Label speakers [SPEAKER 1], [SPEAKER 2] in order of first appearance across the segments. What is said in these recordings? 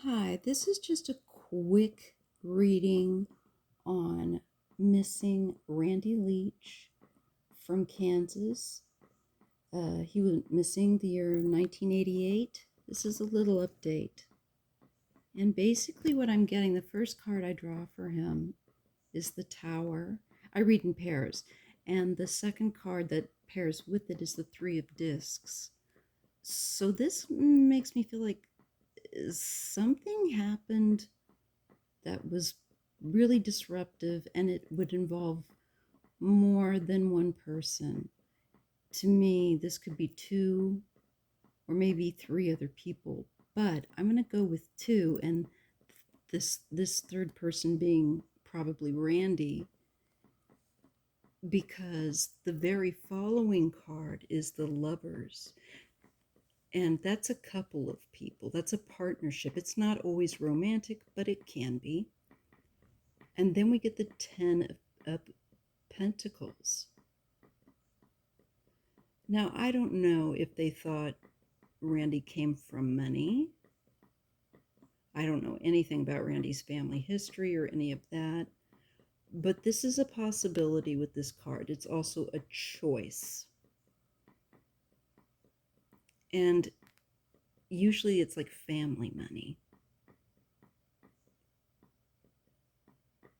[SPEAKER 1] Hi, this is just a quick reading on missing Randy Leach from Kansas. He went missing the year 1988. This is a little update. And basically, what I'm getting, the first card I draw for him is the Tower. I read in pairs. And the second card that pairs with it is the Three of Discs. So this makes me feel like something happened that was really disruptive, and it would involve more than one person. To me, this could be two or maybe three other people, but I'm going to go with two, and this third person being probably Randy, because the very following card is the Lovers. And that's a couple of people. That's a partnership. It's not always romantic, but it can be. And then we get the Ten of Pentacles. Now, I don't know if they thought Randy came from money. I don't know anything about Randy's family history or any of that. But this is a possibility with this card. It's also a choice. And usually it's like family money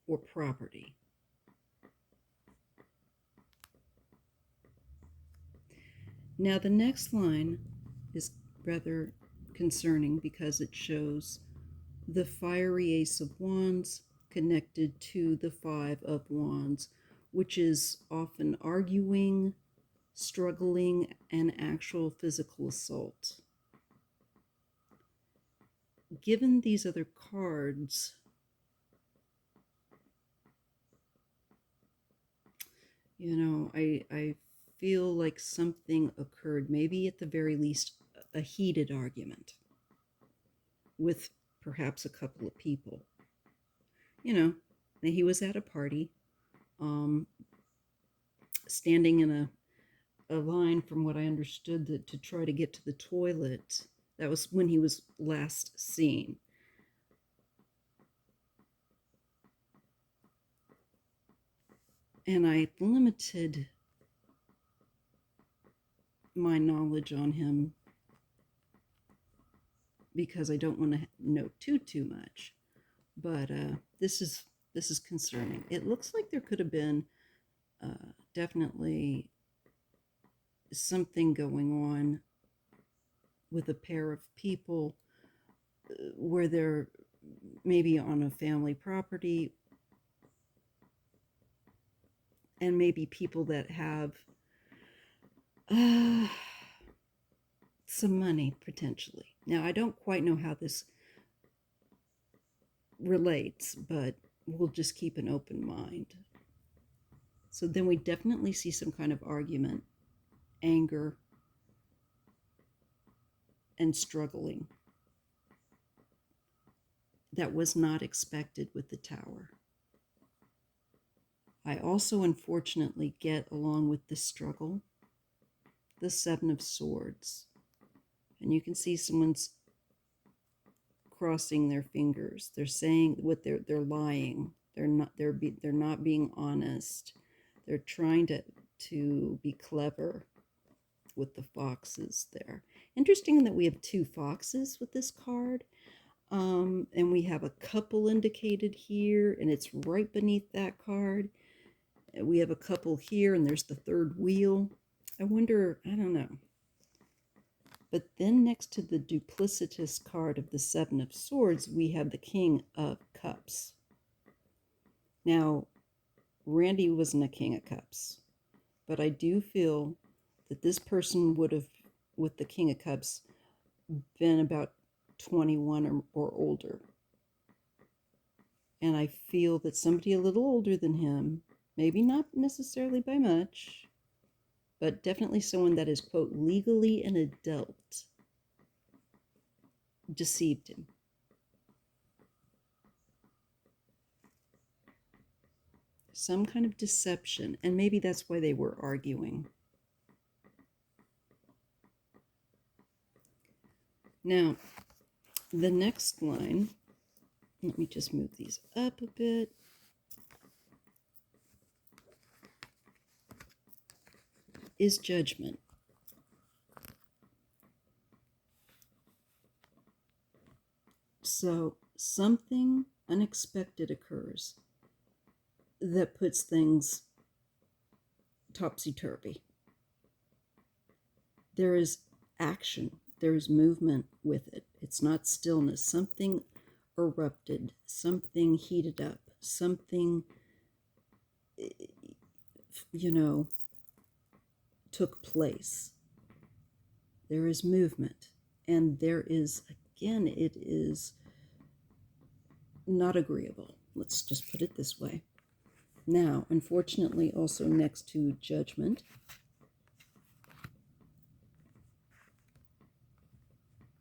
[SPEAKER 1] or property. Now, the next line is rather concerning because it shows the fiery Ace of Wands connected to the Five of Wands, which is often arguing, struggling, and actual physical assault. Given these other cards, I feel like something occurred, maybe at the very least a heated argument with perhaps a couple of people. He was at a party, standing in a line, from what I understood, to try to get to the toilet. That was when he was last seen. And I limited my knowledge on him because I don't want to know too much. But this is concerning. It looks like there could have been definitely something going on with a pair of people where they're maybe on a family property, and maybe people that have some money potentially. Now, I don't quite know how this relates, but we'll just keep an open mind. So then we definitely see some kind of argument, anger, and struggling that was not expected with the Tower. I also unfortunately get, along with the struggle, the Seven of Swords. And you can see someone's crossing their fingers. They're saying what they're lying. They're not being honest. They're trying to be clever with the foxes there. Interesting that we have two foxes with this card. And we have a couple indicated here, and it's right beneath that card. We have a couple here, and there's the third wheel. I wonder, I don't know. But then next to the duplicitous card of the Seven of Swords, we have the King of Cups. Now, Randy wasn't a King of Cups, but I do feel that this person would have, with the King of Cups, been about 21 or older. And I feel that somebody a little older than him, maybe not necessarily by much, but definitely someone that is, quote, legally an adult, deceived him. Some kind of deception, and maybe that's why they were arguing. Now, The next line, let me just move these up a bit. Is judgment. So something unexpected occurs that puts things topsy-turvy. There is action, there is movement with it. It's not stillness. Something erupted, something heated up, something, took place. There is movement, and there is, again, it is not agreeable. Let's just put it this way. Now, unfortunately, also next to judgment,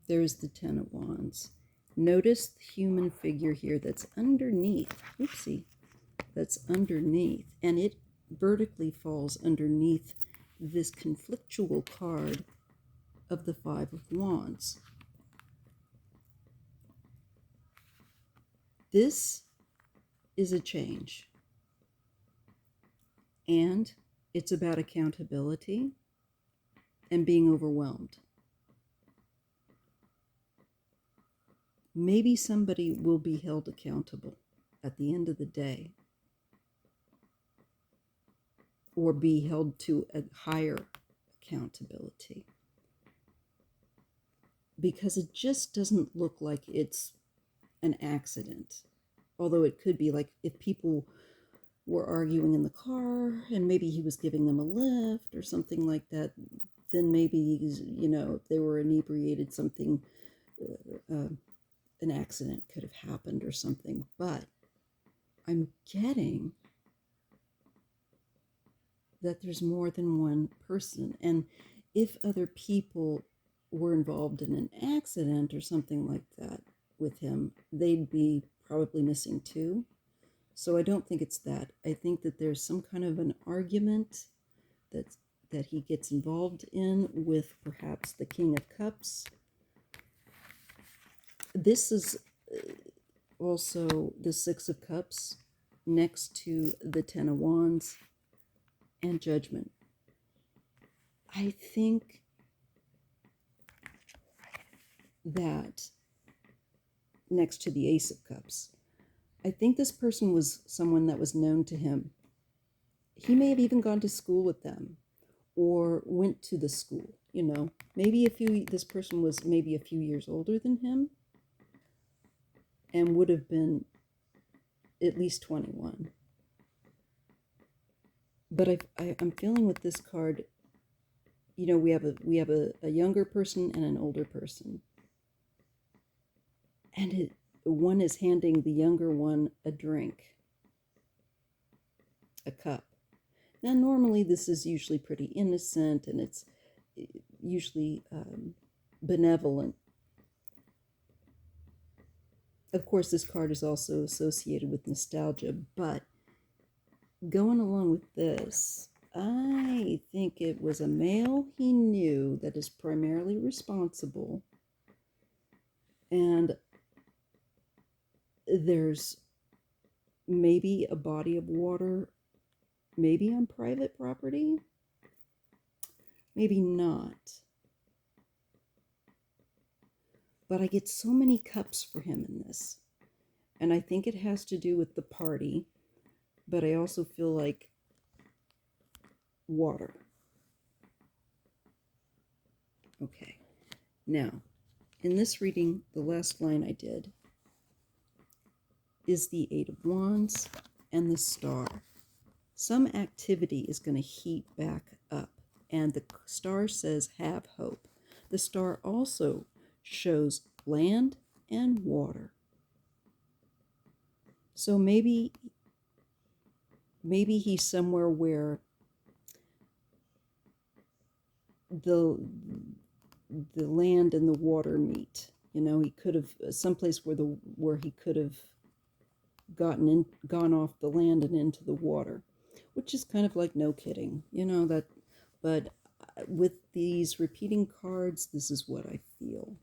[SPEAKER 1] there's the Ten of Wands. Notice the human figure here that's underneath. Oopsie. That's underneath. And it vertically falls underneath this conflictual card of the Five of Wands. This is a change. And it's about accountability and being overwhelmed. Maybe somebody will be held accountable at the end of the day, or be held to a higher accountability, because it just doesn't look like it's an accident. Although it could be, like, if people were arguing in the car and maybe he was giving them a lift or something like that, then maybe, if they were inebriated, something, an accident could have happened or something. But I'm getting that there's more than one person. And if other people were involved in an accident or something like that with him, they'd be probably missing too. So I don't think it's that. I think that there's some kind of an argument that he gets involved in with perhaps the King of Cups. This is also the Six of Cups next to the Ten of Wands and Judgment. I think that next to the Ace of Cups, I think this person was someone that was known to him. He may have even gone to school with them or went to the school, Maybe this person was maybe a few years older than him and would have been at least 21. But I'm feeling with this card, we have a younger person and an older person. And one is handing the younger one a drink, a cup. Now, normally this is usually pretty innocent, and it's usually benevolent. Of course, this card is also associated with nostalgia, but going along with this, I think it was a male he knew that is primarily responsible, and there's maybe a body of water, maybe on private property, maybe not. But I get so many cups for him in this. And I think it has to do with the party, but I also feel like water. Okay. Now, in this reading, the last line I did is the Eight of Wands and the Star. Some activity is going to heat back up, and the Star says have hope. The Star also shows land and water. So maybe he's somewhere where the land and the water meet. He could have someplace where he could have gone off the land and into the water, which is kind of like no kidding, that. But with these repeating cards, this is what I feel.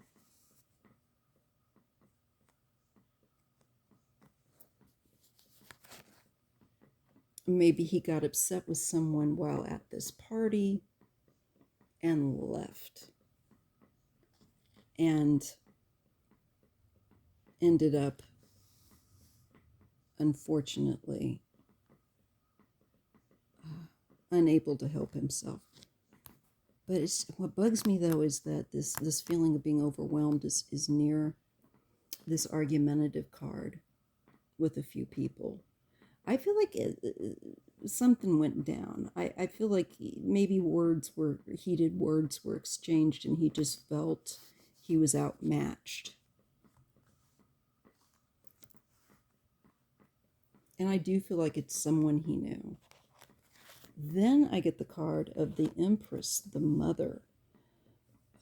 [SPEAKER 1] Maybe he got upset with someone while at this party and left and ended up, unfortunately, unable to help himself. But what bugs me, though, is that this feeling of being overwhelmed is near this argumentative card with a few people. I feel like something went down. I feel like maybe heated words were exchanged and he just felt he was outmatched. And I do feel like it's someone he knew. Then I get the card of the Empress, the mother,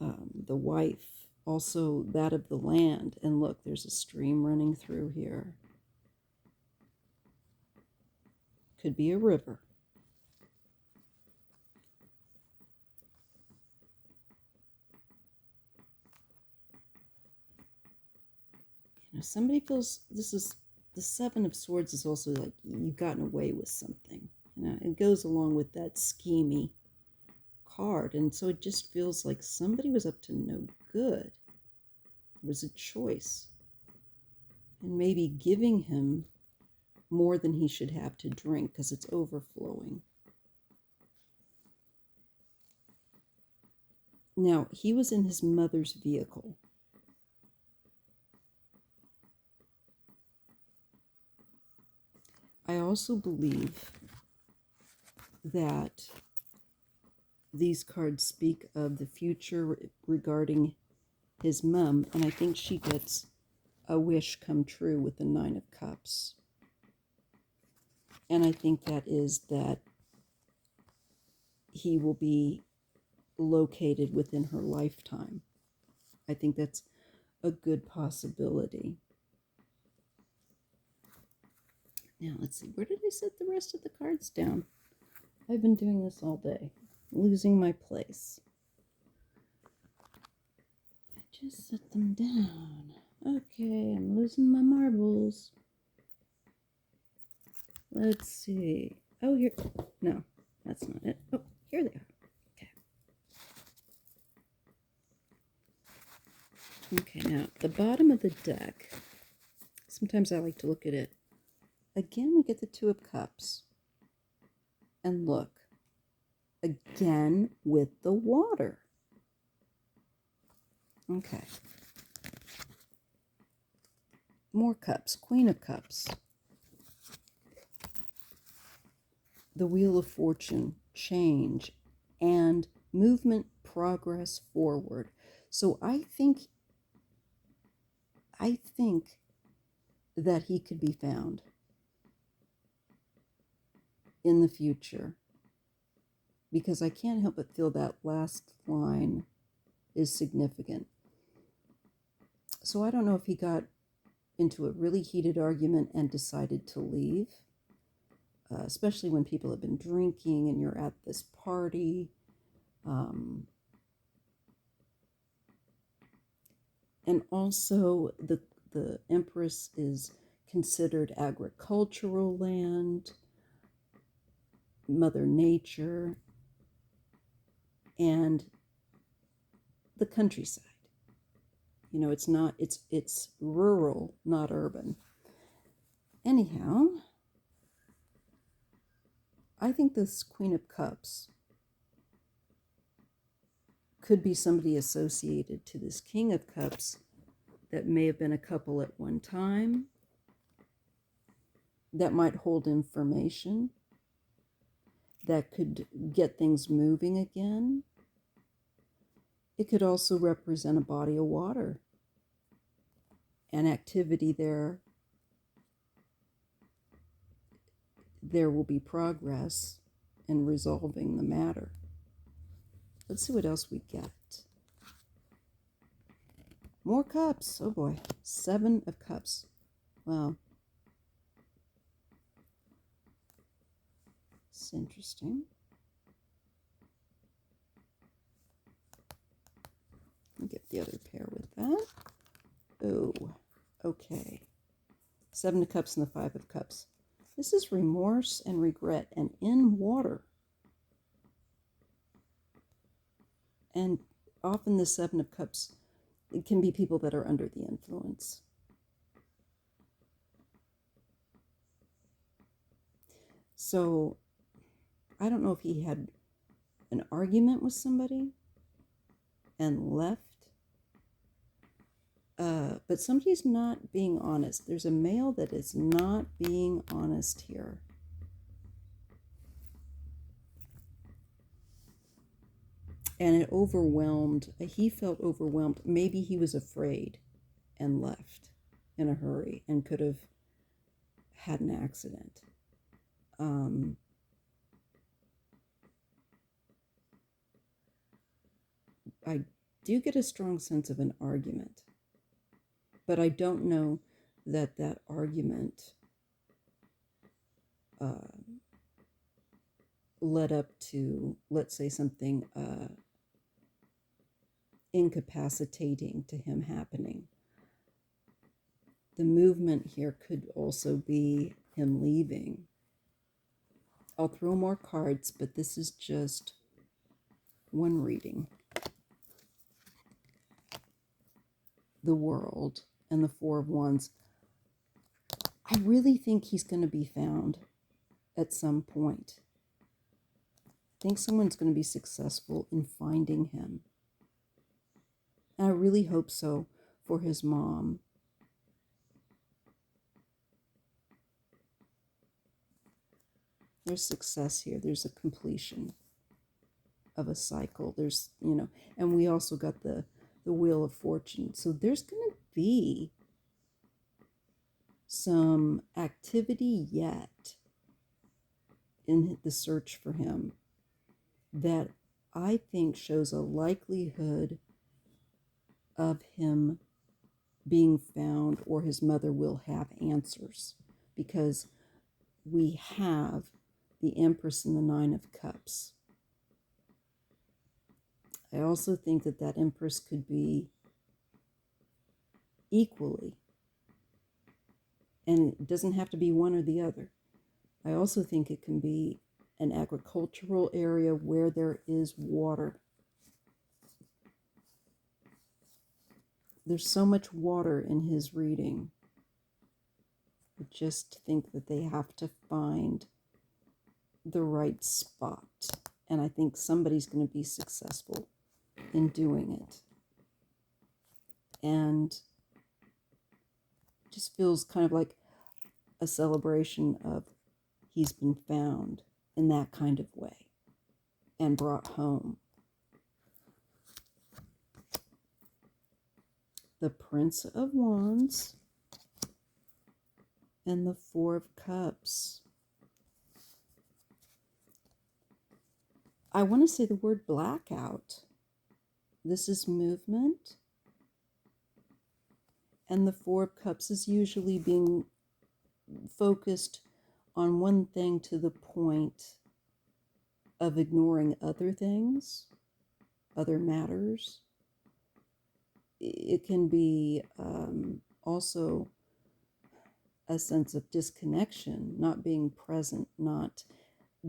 [SPEAKER 1] the wife, also that of the land. And look, there's a stream running through here. Could be a river. You know, somebody feels this is the Seven of Swords is also like you've gotten away with something. You know, it goes along with that schemy card, and so it just feels like somebody was up to no good. It was a choice, and maybe giving him more than he should have to drink because it's overflowing. Now, he was in his mother's vehicle. I also believe that these cards speak of the future regarding his mom, and I think she gets a wish come true with the Nine of Cups. And I think that is that he will be located within her lifetime. I think that's a good possibility. Now, let's see. Where did I set the rest of the cards down? I've been doing this all day, losing my place. I just set them down. Okay, I'm losing my marbles. Let's see. Oh, here. No, that's not it. Oh, here they are. Okay, now, at the bottom of the deck, sometimes I like to look at it. Again, we get the Two of Cups. And look, again with the water. Okay. More cups, Queen of Cups. The Wheel of Fortune, change, and movement, progress forward. So I think that he could be found in the future, because I can't help but feel that last line is significant. So I don't know if he got into a really heated argument and decided to leave, especially when people have been drinking and you're at this party. And also the Empress is considered agricultural land, Mother Nature, and the countryside. You know, it's rural, not urban. Anyhow, I think this Queen of Cups could be somebody associated to this King of Cups that may have been a couple at one time, that might hold information, that could get things moving again. It could also represent a body of water, an activity there. There will be progress in resolving the matter. Let's see what else we get. More cups. Oh boy. 7 of Cups. Wow. It's interesting. I'll get the other pair with that. Oh, okay. 7 of Cups and the 5 of Cups. This is remorse and regret, and in water. And often the Seven of Cups, it can be people that are under the influence. So I don't know if he had an argument with somebody and left. But somebody's not being honest. There's a male that is not being honest here. And it overwhelmed. He felt overwhelmed. Maybe he was afraid and left in a hurry and could have had an accident. I do get a strong sense of an argument, but I don't know that that argument led up to, let's say, something incapacitating to him happening. The movement here could also be him leaving. I'll throw more cards, but this is just one reading. The World and the Four of Wands. I really think he's going to be found at some point. I think someone's going to be successful in finding him. And I really hope so for his mom. There's success here. There's a completion of a cycle. There's, and we also got the Wheel of Fortune. So there's going to be some activity yet in the search for him that I think shows a likelihood of him being found, or his mother will have answers, because we have the Empress and the Nine of Cups. I also think that that Empress could be equally, and it doesn't have to be one or the other. I also think it can be an agricultural area where there is water. There's so much water in his reading. I just think that they have to find the right spot. And I think somebody's going to be successful in doing it. And it just feels kind of like a celebration of he's been found in that kind of way and brought home. The Prince of Wands and the Four of Cups. I want to say the word blackout. This is movement. And the Four of Cups is usually being focused on one thing to the point of ignoring other things, other matters. It can be also a sense of disconnection, not being present, not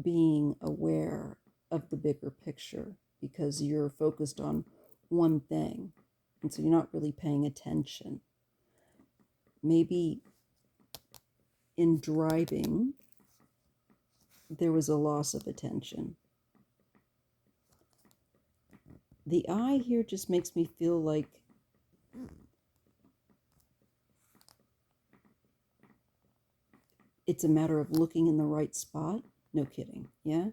[SPEAKER 1] being aware of the bigger picture, because you're focused on one thing, and so you're not really paying attention. Maybe in driving, there was a loss of attention. The eye here just makes me feel like it's a matter of looking in the right spot. No kidding, yeah?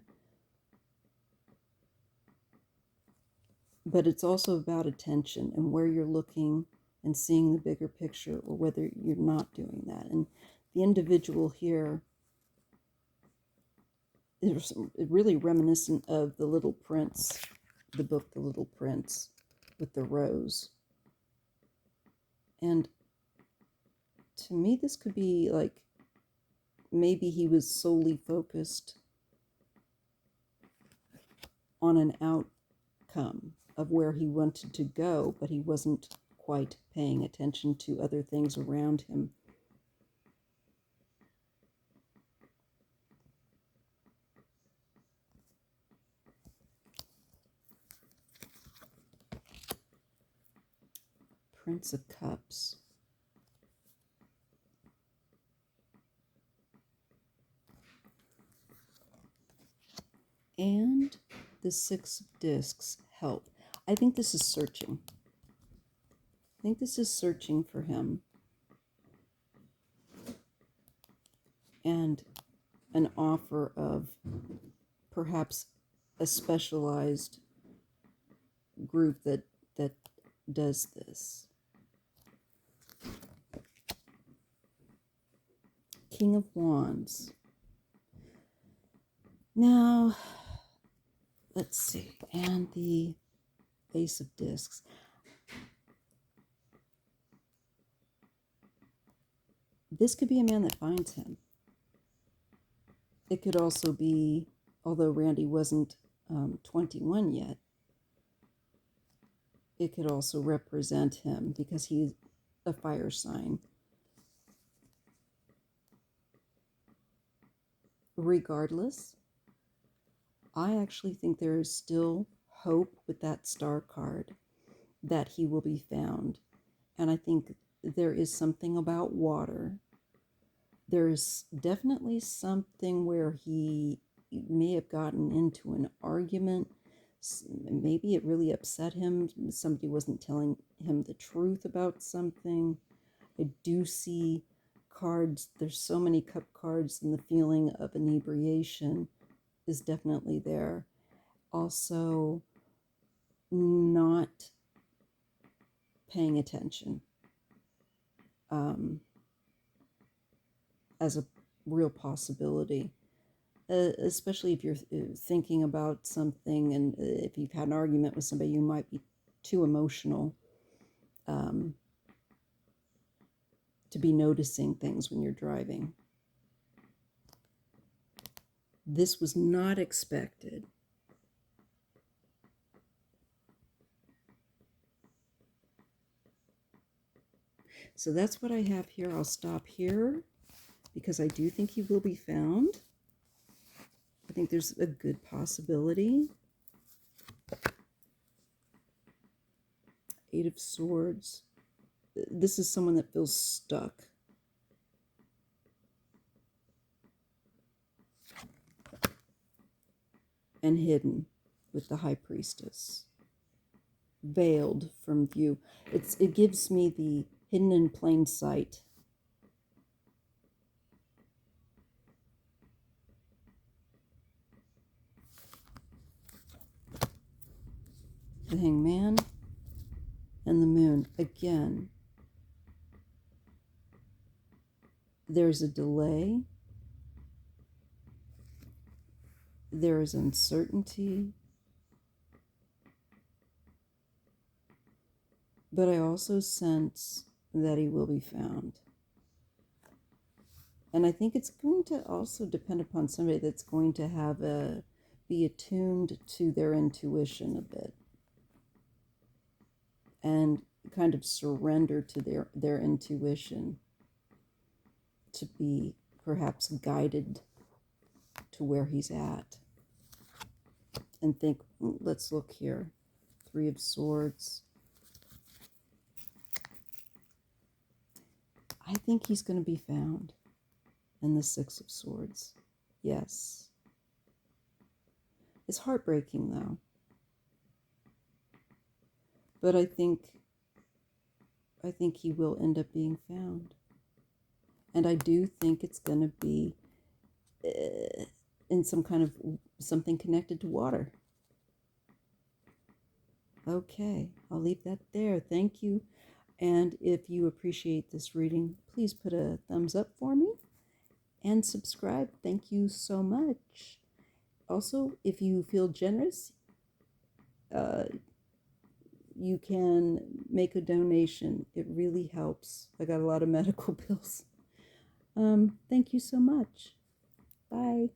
[SPEAKER 1] But it's also about attention and where you're looking and seeing the bigger picture, or whether you're not doing that. And the individual here is really reminiscent of The Little Prince, the book The Little Prince, with the rose. And to me, this could be like, maybe he was solely focused on an outcome of where he wanted to go, but he wasn't quite paying attention to other things around him. Prince of Cups. And the Six of Discs, help. I think this is searching. I think this is searching for him. And an offer of perhaps a specialized group that does this. King of Wands. Now, let's see. And the Ace of Discs. This could be a man that finds him. It could also be, although Randy wasn't 21 yet, it could also represent him because he's a fire sign. Regardless, I actually think there is still hope with that star card that he will be found. And I think there is something about water. There's definitely something where he may have gotten into an argument. Maybe it really upset him. Somebody wasn't telling him the truth about something. I do see cards. There's so many cup cards, and the feeling of inebriation is definitely there. Also, not paying attention as a real possibility. Especially if you're thinking about something, and if you've had an argument with somebody, you might be too emotional to be noticing things when you're driving. This was not expected. So that's what I have here. I'll stop here because I do think he will be found. I think there's a good possibility. Eight of Swords. This is someone that feels stuck. And hidden with the High Priestess. Veiled from view. It gives me the hidden in plain sight. The Hangman and the Moon. Again, there's a delay. There is uncertainty. But I also sense that he will be found. And I think it's going to also depend upon somebody that's going to have be attuned to their intuition a bit. And kind of surrender to their intuition to be perhaps guided to where he's at. And think, let's look here. Three of Swords. I think he's going to be found. And the Six of Swords. Yes. It's heartbreaking, though. But I think he will end up being found. And I do think it's going to be in some kind of something connected to water. Okay, I'll leave that there. Thank you. And if you appreciate this reading, please put a thumbs up for me and subscribe. Thank you so much. Also, if you feel generous, you can make a donation. It really helps. I got a lot of medical bills. Thank you so much. Bye.